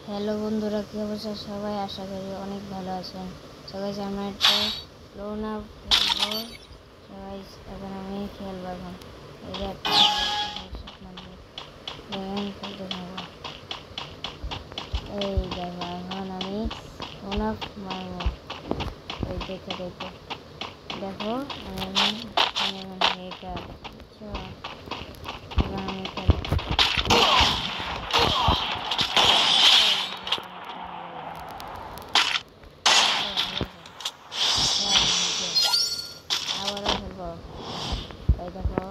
Hello বন্ধুরা, কী অবস্থা সবাই? আশা করি অনেক ভালো আছেন সবাই। আমরা একটা লোন আপ খেলবো সবাই। এখন আমি খেলবো। এখন এই যে একটা খেলতে থাকবো। এই দেখো, এখন আমি লোন আপ মারবো। ওই দেখো দেখো দেখো, এটা বুঝছো? এখন আমি খেলবো। আবারও খেলবো। এই দেখো,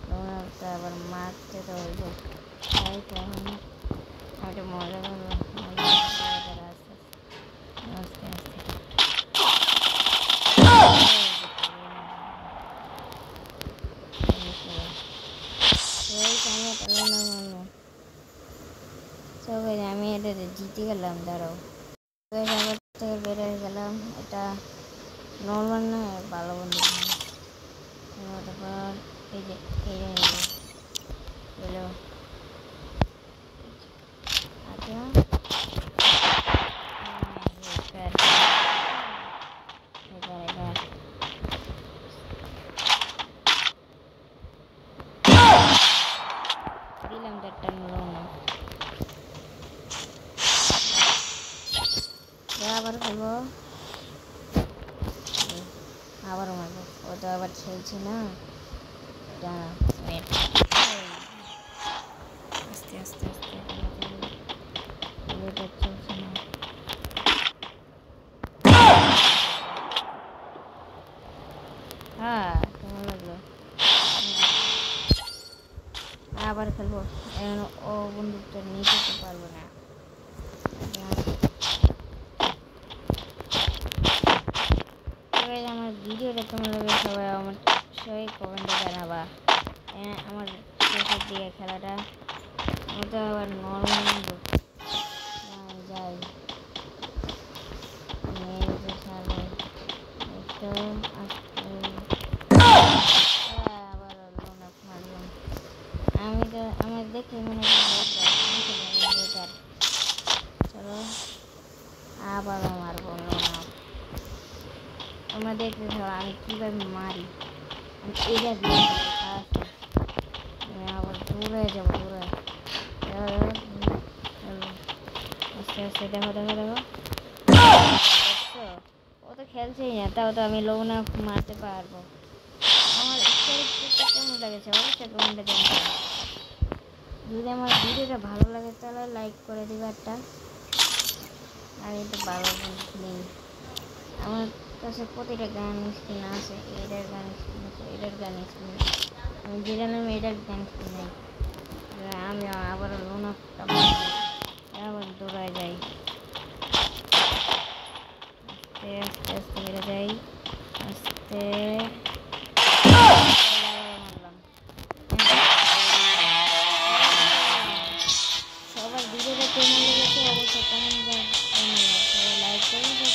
লোনারটা আবার মারতে তো হইব। তাই তো এখন একটা মজা করবো। আস্তে আস্তে আমি এটা জিতে গেলাম। দাঁড়াও, থেকে বেড়ে গেলাম। এটা নর্মাল না, ভালো বন্ধু। তারপর এই যে হলো আচ্ছা, দিলাম চারটা লোন। আবার খেলবো, আবারও মারবো। ও তো আবার খেলছে না। আস্তে আস্তে আস্তে চলছে না। হ্যাঁ, কেমন লাগলো? আবার খেলবো। এখন ও বন্দুকটা নিয়ে যেতে পারবো না। আমার ভিডিওটা কেমন লাগে সবাই আমার সবাই কমেন্টে জানাবা। আমার শেষের দিকে খেলাটা ওটা আবার নর্মাল যাই আবার আমি তো আমার দেখে মনে হয়। চলো আবারও মারবো লোনা। তোমরা দেখতে থাকো আমি কীভাবে মারি। আমি এটা দিয়ে আবার দূরে যাবো। দূরে আস্তে আস্তে দেখো দেখো দেখো, ও তো খেলছেই না, তাও তো আমি লোনা মারতে পারবো। আমার কেমন লাগেছে অবশ্যই কমেন্টে জানাবে। যদি আমার ভিডিওটা ভালো লাগে তাহলে লাইক করে দিবে একটা। আর এটা ভালো নেই, আমার কাছে প্রতিটা গান স্ক্রিন আছে। এটার গান স্ক্রিন আছে, এটার গান স্ক্রিন আছে। আমি যেটা নাম এটার গান স্ক্রিন নেই। আমি আবার লোনা আবার দৌড়ায় যাই। আস্তে আস্তে আস্তে বেড়ে যাই। আস্তে সবার ভিডিওটা কেমন লেগেছে অবশ্যই কমেন্ট, সবাই লাইক করুন।